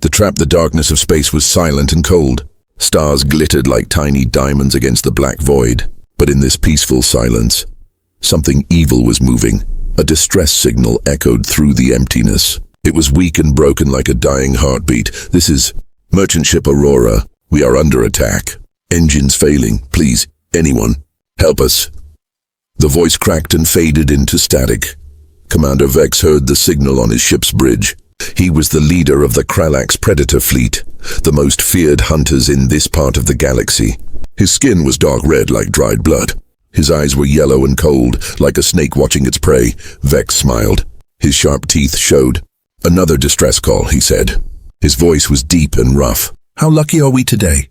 The darkness of space was silent and cold. Stars glittered like tiny diamonds against the black void. But in this peaceful silence, something evil was moving. A distress signal echoed through the emptiness. It was weak and broken like a dying heartbeat. "This is Merchant Ship Aurora. We are under attack. Engines failing. Please, anyone, help us." The voice cracked and faded into static. Commander Vex heard the signal on his ship's bridge. He was the leader of the Kralax Predator fleet, the most feared hunters in this part of the galaxy. His skin was dark red like dried blood. His eyes were yellow and cold, like a snake watching its prey. Vex smiled. His sharp teeth showed. "Another distress call," he said. His voice was deep and rough. "How lucky are we today?"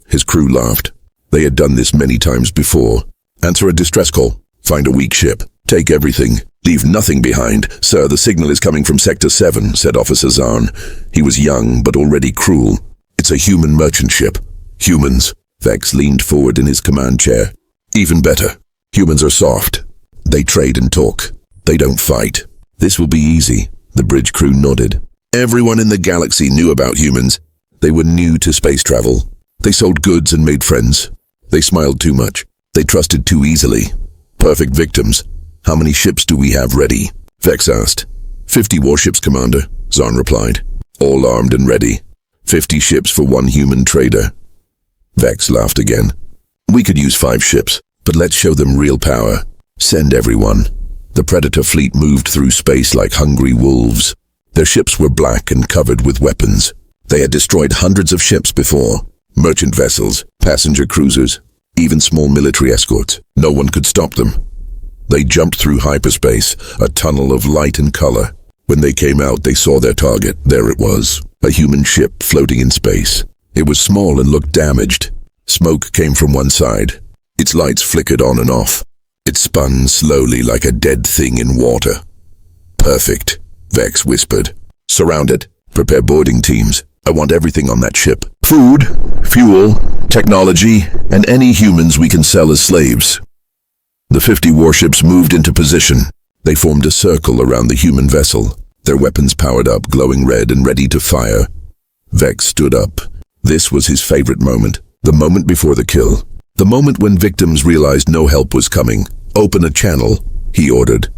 His crew laughed. They had done this many times before. "Answer a distress call. Find a weak ship. Take everything. Leave nothing behind." "Sir, the signal is coming from Sector 7, said Officer Zahn. He was young, but already cruel. "It's a human merchant ship." "Humans." Vex leaned forward in his command chair. "Even better. Humans are soft. They trade and talk. They don't fight. This will be easy." The bridge crew nodded. Everyone in the galaxy knew about humans. They were new to space travel. They sold goods and made friends. They smiled too much. They trusted too easily. Perfect victims. "How many ships do we have ready?" Vex asked. 50 warships, Commander," Zahn replied. "All armed and ready. 50 ships for one human trader." Vex laughed again. "We could use 5 ships, but let's show them real power. Send everyone." The Predator fleet moved through space like hungry wolves. Their ships were black and covered with weapons. They had destroyed hundreds of ships before. Merchant vessels, passenger cruisers, even small military escorts. No one could stop them. They jumped through hyperspace, a tunnel of light and color. When they came out, they saw their target. There it was, a human ship floating in space. It was small and looked damaged. Smoke came from one side. Its lights flickered on and off. It spun slowly like a dead thing in water. "Perfect," Vex whispered. "Surround it. Prepare boarding teams. I want everything on that ship. Food, fuel, technology, and any humans we can sell as slaves." The 50 warships moved into position. They formed a circle around the human vessel, their weapons powered up, glowing red and ready to fire. Vex stood up. This was his favorite moment, the moment before the kill. The moment when victims realized no help was coming. "Open a channel," he ordered.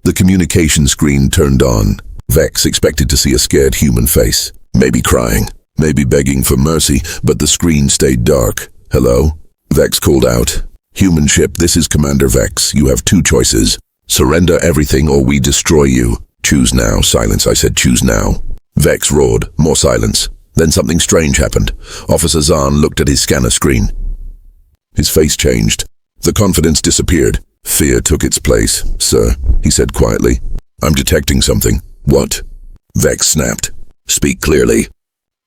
The communication screen turned on. Vex expected to see a scared human face, maybe crying, maybe begging for mercy, but the screen stayed dark. "Hello?" Vex called out. "Human ship, this is Commander Vex. You have 2 choices. Surrender everything or we destroy you." "Choose now." "Silence," I said. "Choose now." Vex roared. More silence. Then something strange happened. Officer Zahn looked at his scanner screen. His face changed. The confidence disappeared. Fear took its place. "Sir," he said quietly, "I'm detecting something." "What?" Vex snapped. "Speak clearly."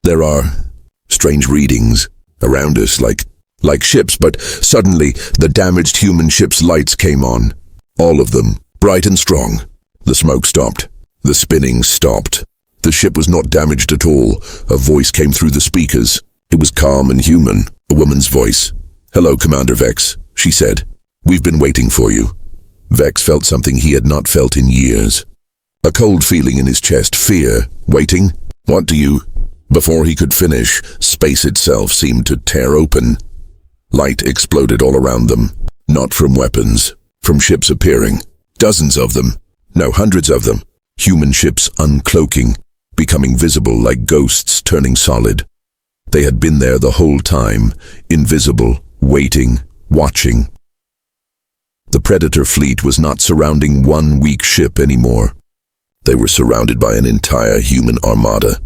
"There are strange readings around us, like ships, but suddenly the damaged human ship's lights came on. All of them, bright and strong. The smoke stopped. The spinning stopped. The ship was not damaged at all. A voice came through the speakers. It was calm and human, a woman's voice. "Hello, Commander Vex," she said. "We've been waiting for you." Vex felt something he had not felt in years. A cold feeling in his chest. Fear. Waiting? What do you... Before he could finish, space itself seemed to tear open. Light exploded all around them. Not from weapons, from ships appearing. Dozens of them. No, hundreds of them. Human ships uncloaking, becoming visible like ghosts turning solid. They had been there the whole time, invisible, waiting, watching. The Predator fleet was not surrounding one weak ship anymore. They were surrounded by an entire human armada.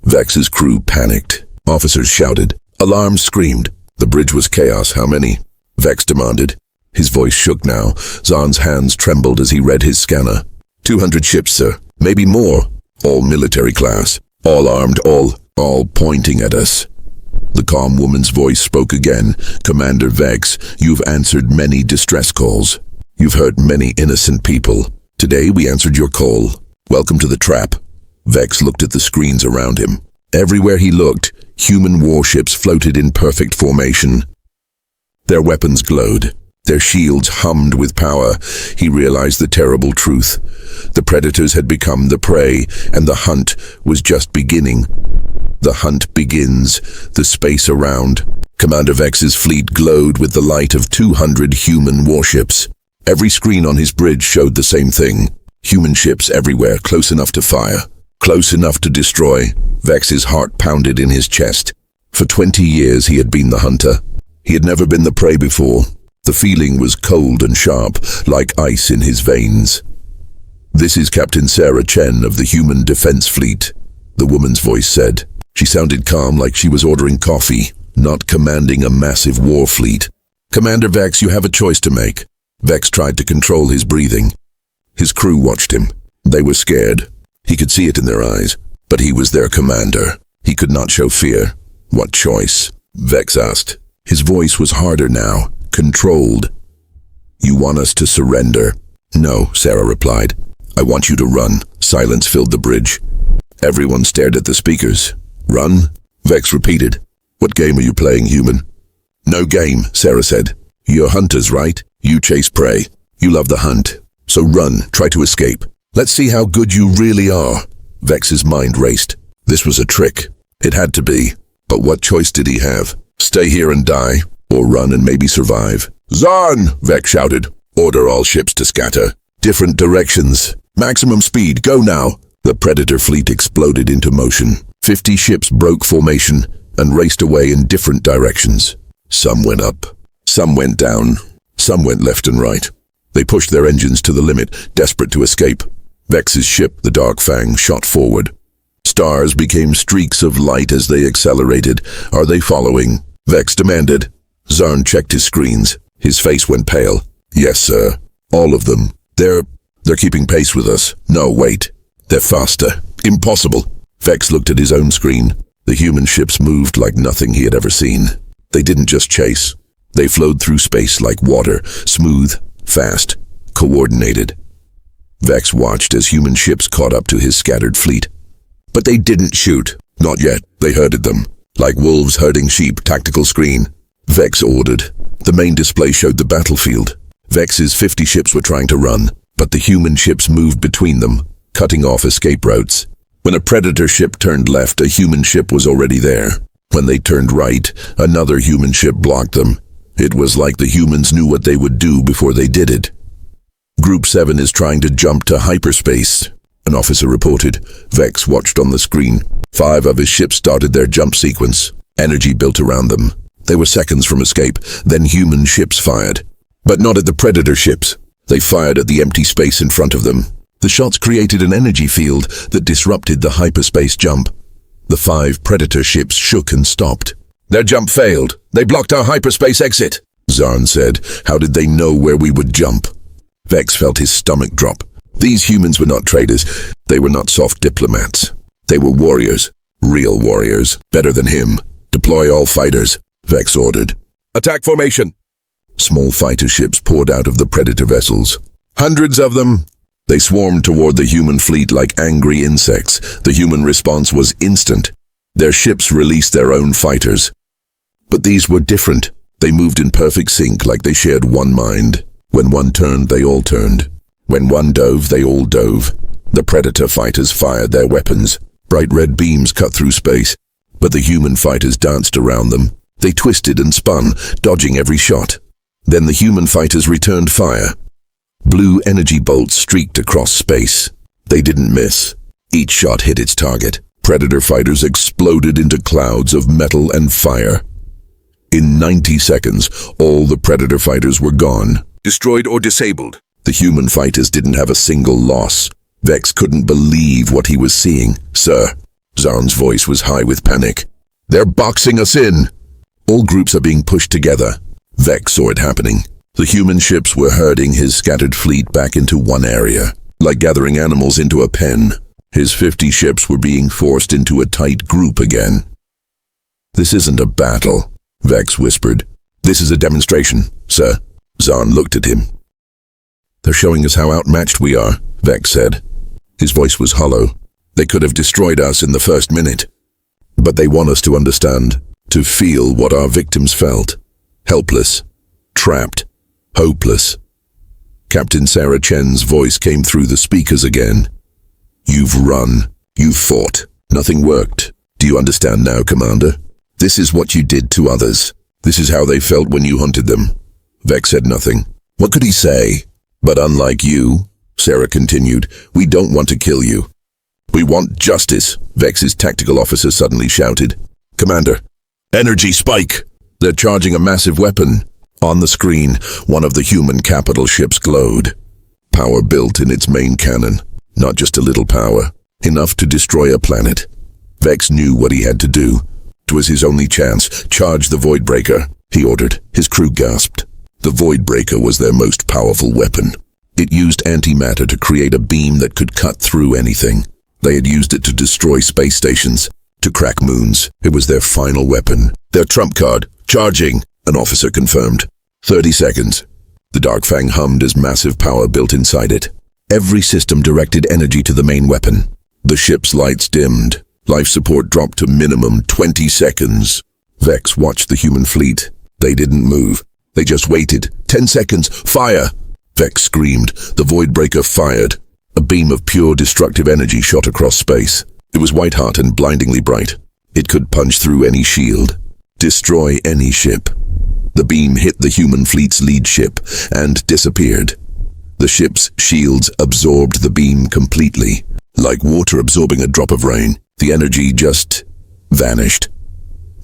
Vex's crew panicked. Officers shouted. Alarms screamed. The bridge was chaos. "How many?" Vex demanded. His voice shook now. Zahn's hands trembled as he read his scanner. 200 ships, sir. Maybe more. All military class. All armed, all pointing at us. The calm woman's voice spoke again. "Commander Vex, you've answered many distress calls. You've hurt many innocent people. Today we answered your call. Welcome to the trap." Vex looked at the screens around him. Everywhere he looked, human warships floated in perfect formation. Their weapons glowed. Their shields hummed with power. He realized the terrible truth. The predators had become the prey, and the hunt was just beginning. The hunt begins, the space around. Commander Vex's fleet glowed with the light of 200 human warships. Every screen on his bridge showed the same thing. Human ships everywhere, close enough to fire, close enough to destroy. Vex's heart pounded in his chest. For 20 years he had been the hunter. He had never been the prey before. The feeling was cold and sharp, like ice in his veins. "This is Captain Sarah Chen of the Human Defense Fleet," the woman's voice said. She sounded calm, like she was ordering coffee, not commanding a massive war fleet. "Commander Vex, you have a choice to make." Vex tried to control his breathing. His crew watched him. They were scared. He could see it in their eyes. But he was their commander. He could not show fear. "What choice?" Vex asked. His voice was harder now, controlled. "You want us to surrender?" "No," Sarah replied. "I want you to run." Silence filled the bridge. Everyone stared at the speakers. "Run?" Vex repeated. "What game are you playing, human?" "No game," Sarah said. "You're hunters, right? You chase prey. You love the hunt. So run, try to escape. Let's see how good you really are." Vex's mind raced. This was a trick. It had to be. But what choice did he have? Stay here and die, or run and maybe survive? "Zarn!" Vex shouted. "Order all ships to scatter. Different directions. Maximum speed, go now." The Predator fleet exploded into motion. 50 ships broke formation and raced away in different directions. Some went up, some went down, some went left and right. They pushed their engines to the limit, desperate to escape. Vex's ship, the Dark Fang, shot forward. Stars became streaks of light as they accelerated. "Are they following?" Vex demanded. Zarn checked his screens. His face went pale. "Yes, sir. All of them. They're keeping pace with us." "No, wait. They're faster." "Impossible." Vex looked at his own screen. The human ships moved like nothing he had ever seen. They didn't just chase. They flowed through space like water, smooth, fast, coordinated. Vex watched as human ships caught up to his scattered fleet. But they didn't shoot. Not yet. They herded them. Like wolves herding sheep. Tactical screen. Vex ordered. The main display showed the battlefield. Vex's 50 ships were trying to run, but the human ships moved between them, cutting off escape routes. When a Predator ship turned left, a human ship was already there. When they turned right, another human ship blocked them. It was like the humans knew what they would do before they did it. "Group 7 is trying to jump to hyperspace," an officer reported. Vex watched on the screen. 5 of his ships started their jump sequence. Energy built around them. They were seconds from escape. Then human ships fired. But not at the Predator ships. They fired at the empty space in front of them. The shots created an energy field that disrupted the hyperspace jump. The 5 Predator ships shook and stopped. "Their jump failed. They blocked our hyperspace exit," Zarn said. "How did they know where we would jump?" Vex felt his stomach drop. These humans were not traders. They were not soft diplomats. They were warriors. Real warriors. Better than him. "Deploy all fighters," Vex ordered. "Attack formation." Small fighter ships poured out of the Predator vessels. Hundreds of them. They swarmed toward the human fleet like angry insects. The human response was instant. Their ships released their own fighters. But these were different. They moved in perfect sync, like they shared one mind. When one turned, they all turned. When one dove, they all dove. The Predator fighters fired their weapons. Bright red beams cut through space. But the human fighters danced around them. They twisted and spun, dodging every shot. Then the human fighters returned fire. Blue energy bolts streaked across space. They didn't miss. Each shot hit its target. Predator fighters exploded into clouds of metal and fire. In 90 seconds, all the Predator fighters were gone, destroyed or disabled. The human fighters didn't have a single loss. Vex couldn't believe what he was seeing. "Sir," Zarn's voice was high with panic. "They're boxing us in." All groups are being pushed together. Vex saw it happening. The human ships were herding his scattered fleet back into one area, like gathering animals into a pen. His 50 ships were being forced into a tight group again. "This isn't a battle," Vex whispered. "This is a demonstration, sir." Zarn looked at him. "They're showing us how outmatched we are," Vex said. His voice was hollow. "They could have destroyed us in the first minute. But they want us to understand, to feel what our victims felt. Helpless, trapped, hopeless." Captain Sarah Chen's voice came through the speakers again. "You've run. You've fought. Nothing worked. Do you understand now, Commander? This is what you did to others. This is how they felt when you hunted them. Vex said nothing. What could he say? But unlike you, Sarah continued, we don't want to kill you. We want justice, Vex's tactical officer suddenly shouted. Commander, energy spike! They're charging a massive weapon. On the screen, one of the human capital ships glowed. Power built in its main cannon. Not just a little power. Enough to destroy a planet. Vex knew what he had to do. It was his only chance. Charge the Voidbreaker, he ordered. His crew gasped. The Voidbreaker was their most powerful weapon. It used antimatter to create a beam that could cut through anything. They had used it to destroy space stations, to crack moons. It was their final weapon. Their trump card. Charging, an officer confirmed. 30 seconds. The Dark Fang hummed as massive power built inside it. Every system directed energy to the main weapon. The ship's lights dimmed. Life support dropped to minimum 20 seconds. Vex watched the human fleet. They didn't move. They just waited. 10 seconds. Fire! Vex screamed. The Voidbreaker fired. A beam of pure destructive energy shot across space. It was white-hot and blindingly bright. It could punch through any shield. Destroy any ship. The beam hit the human fleet's lead ship and disappeared. The ship's shields absorbed the beam completely. Like water absorbing a drop of rain, the energy just vanished.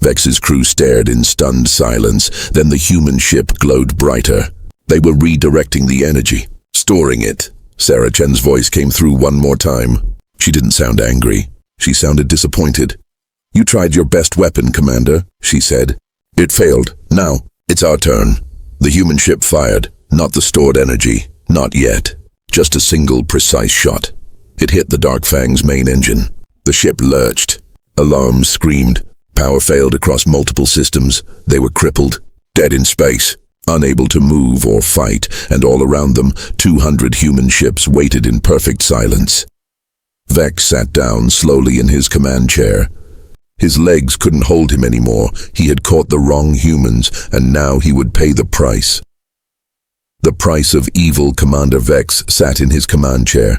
Vex's crew stared in stunned silence, then the human ship glowed brighter. They were redirecting the energy, storing it. Sarah Chen's voice came through one more time. She didn't sound angry. She sounded disappointed. You tried your best weapon, Commander, she said. It failed. Now, it's our turn. The human ship fired, not the stored energy. Not yet. Just a single precise shot. It hit the Dark Fang's main engine. The ship lurched. Alarms screamed. Power failed across multiple systems. They were crippled, dead in space, unable to move or fight, and all around them, 200 human ships waited in perfect silence. Vex sat down slowly in his command chair. His legs couldn't hold him anymore. He had caught the wrong humans, and now he would pay the price. The price of evil. Commander Vex sat in his command chair.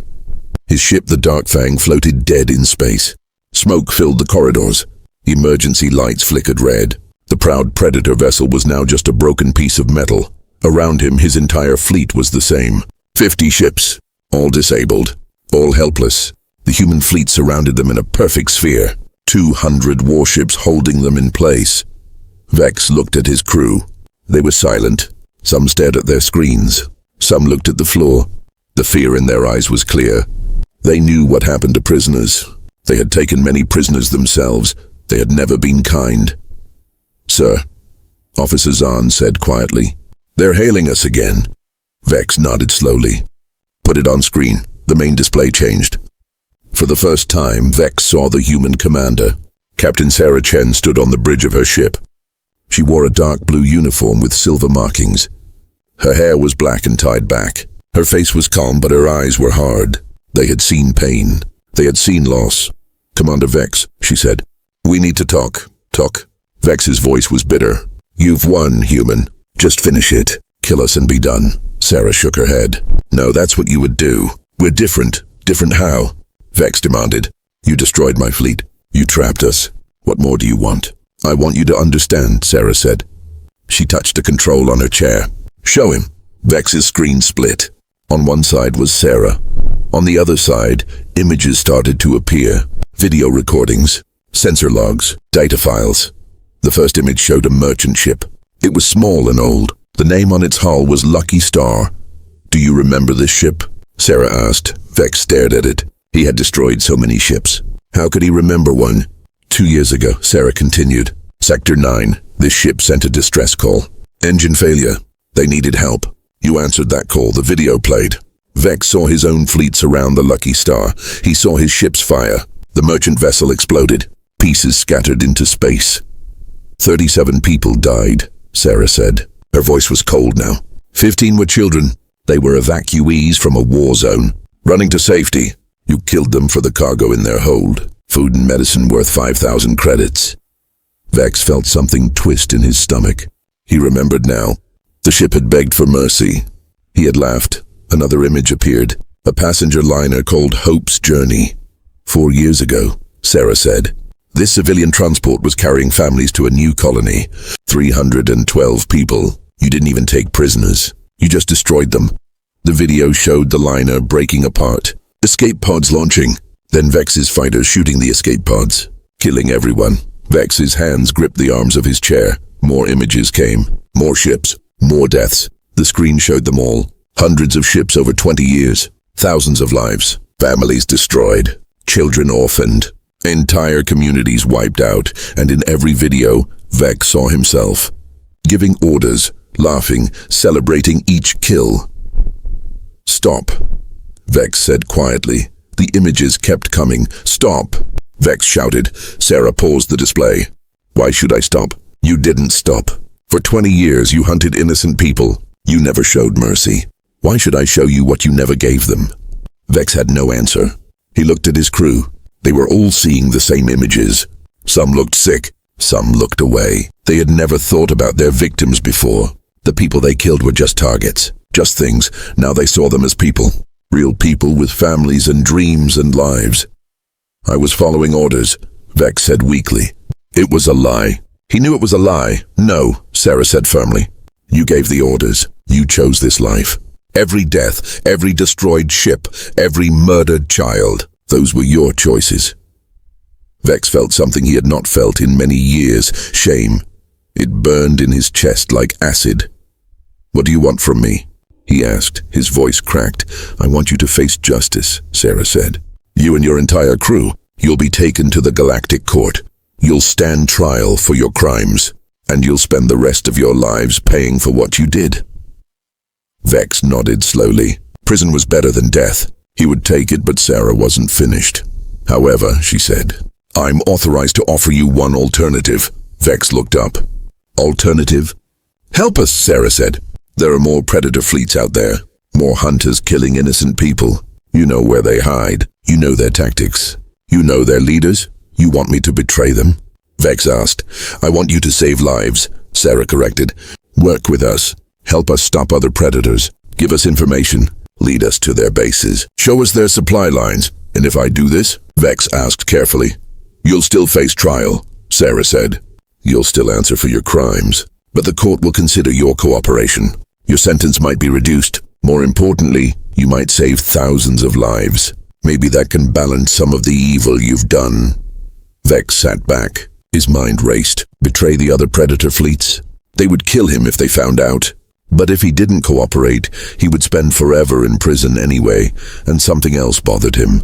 His ship, the Dark Fang, floated dead in space. Smoke filled the corridors. Emergency lights flickered red. The proud Predator vessel was now just a broken piece of metal. Around him, his entire fleet was the same. 50 ships, all disabled, all helpless. The human fleet surrounded them in a perfect sphere. 200 warships holding them in place. Vex looked at his crew. They were silent. Some stared at their screens. Some looked at the floor. The fear in their eyes was clear. They knew what happened to prisoners. They had taken many prisoners themselves. They had never been kind. Sir, Officer Zahn said quietly. They're hailing us again. Vex nodded slowly. Put it on screen. The main display changed. For the first time, Vex saw the human commander. Captain Sarah Chen stood on the bridge of her ship. She wore a dark blue uniform with silver markings. Her hair was black and tied back. Her face was calm, but her eyes were hard. They had seen pain. They had seen loss. Commander Vex, she said. We need to talk. Talk. Vex's voice was bitter. You've won, human. Just finish it. Kill us and be done. Sarah shook her head. No, that's what you would do. We're different. Different how? Vex demanded. You destroyed my fleet. You trapped us. What more do you want? I want you to understand, Sarah said. She touched a control on her chair. Show him. Vex's screen split. On one side was Sarah. On the other side, images started to appear. Video recordings, sensor logs, data files. The first image showed a merchant ship. It was small and old. The name on its hull was Lucky Star. Do you remember this ship? Sarah asked. Vex stared at it. He had destroyed so many ships. How could he remember one? 2 years ago, Sarah continued. Sector 9, this ship sent a distress call. Engine failure. They needed help. You answered that call. The video played. Vex saw his own fleet surround the Lucky Star. He saw his ships fire. The merchant vessel exploded. Pieces scattered into space. 37 people died, Sarah said. Her voice was cold now. 15 were children. They were evacuees from a war zone, running to safety. You killed them for the cargo in their hold. Food and medicine worth 5,000 credits. Vex felt something twist in his stomach. He remembered now. The ship had begged for mercy. He had laughed. Another image appeared. A passenger liner called Hope's Journey. 4 years ago, Sarah said. This civilian transport was carrying families to a new colony. 312 people. You didn't even take prisoners. You just destroyed them. The video showed the liner breaking apart, escape pods launching, then Vex's fighters shooting the escape pods, killing everyone. Vex's hands gripped the arms of his chair. More images came. More ships. More deaths. The screen showed them all. Hundreds of ships over 20 years. Thousands of lives. Families destroyed. Children orphaned. Entire communities wiped out. And in every video, Vex saw himself. Giving orders, laughing, celebrating each kill. "Stop," Vex said quietly. The images kept coming. "Stop," Vex shouted. Sarah paused the display. "Why should I stop?" "You didn't stop. For 20 years you hunted innocent people. You never showed mercy. Why should I show you what you never gave them?" Vex had no answer. He looked at his crew. They were all seeing the same images. Some looked sick. Some looked away. They had never thought about their victims before. The people they killed were just targets. Just things. Now they saw them as people. Real people with families and dreams and lives. "I was following orders," Vex said weakly. It was a lie. He knew it was a lie. "No," Sarah said firmly. "You gave the orders. You chose this life. Every death, every destroyed ship, every murdered child. Those were your choices." Vex felt something he had not felt in many years. Shame. It burned in his chest like acid. "What do you want from me?" he asked, his voice cracked. "I want you to face justice," Sarah said. "You and your entire crew. You'll be taken to the Galactic Court. You'll stand trial for your crimes, and you'll spend the rest of your lives paying for what you did." Vex nodded slowly. Prison was better than death. He would take it, but Sarah wasn't finished. "However," she said, "I'm authorized to offer you one alternative." Vex looked up. "Alternative?" "Help us," Sarah said. "There are more predator fleets out there. More hunters killing innocent people. You know where they hide. You know their tactics. You know their leaders. You want me to betray them?" Vex asked. "I want you to save lives," Sarah corrected. "Work with us. Help us stop other predators. Give us information. Lead us to their bases. Show us their supply lines. And if I do this," Vex asked carefully, "you'll still face trial," Sarah said. "You'll still answer for your crimes. But the court will consider your cooperation. Your sentence might be reduced. More importantly, you might save thousands of lives. Maybe that can balance some of the evil you've done." Vex sat back. His mind raced. Betray the other predator fleets? They would kill him if they found out. But if he didn't cooperate, he would spend forever in prison anyway, and something else bothered him.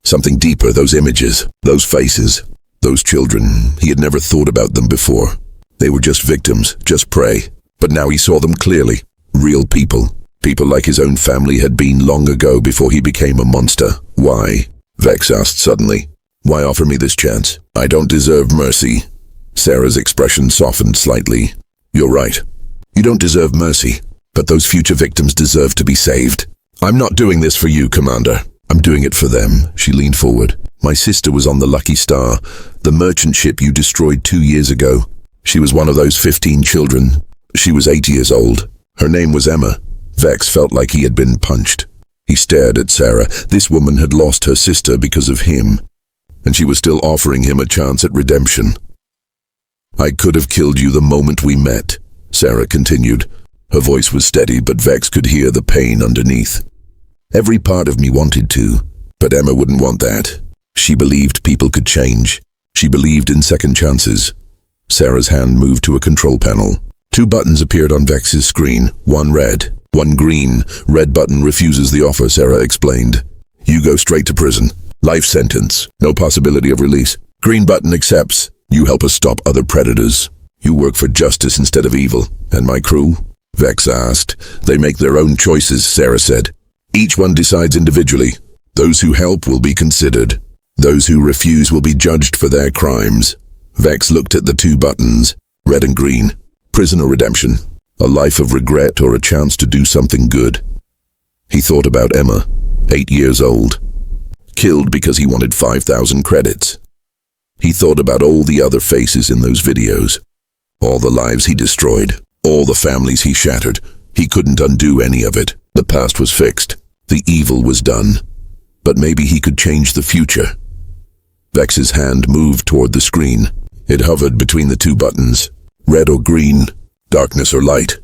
Something deeper, those images, those faces, those children. He had never thought about them before. They were just victims, just prey. But now he saw them clearly. Real people. People like his own family had been long ago before he became a monster. "Why?" Vex asked suddenly. "Why offer me this chance? I don't deserve mercy." Sarah's expression softened slightly. "You're right. You don't deserve mercy, but those future victims deserve to be saved. I'm not doing this for you, Commander. I'm doing it for them." She leaned forward. "My sister was on the Lucky Star, the merchant ship you destroyed 2 years ago. She was one of those 15 children. She was 8 years old. Her name was Emma." Vex felt like he had been punched. He stared at Sarah. This woman had lost her sister because of him, and she was still offering him a chance at redemption. "I could have killed you the moment we met," Sarah continued. Her voice was steady, but Vex could hear the pain underneath. "Every part of me wanted to, but Emma wouldn't want that. She believed people could change. She believed in second chances." Sarah's hand moved to a control panel. 2 buttons appeared on Vex's screen, one red, one green. "Red button refuses the offer," Sarah explained. "You go straight to prison. Life sentence. No possibility of release. Green button accepts. You help us stop other predators. You work for justice instead of evil." "And my crew?" Vex asked. "They make their own choices," Sarah said. "Each one decides individually. Those who help will be considered. Those who refuse will be judged for their crimes." Vex looked at the 2 buttons, red and green. Prison or redemption. A life of regret or a chance to do something good. He thought about Emma, 8 years old. Killed because he wanted 5,000 credits. He thought about all the other faces in those videos. All the lives he destroyed. All the families he shattered. He couldn't undo any of it. The past was fixed. The evil was done. But maybe he could change the future. Vex's hand moved toward the screen. It hovered between the two buttons, red or green, darkness or light.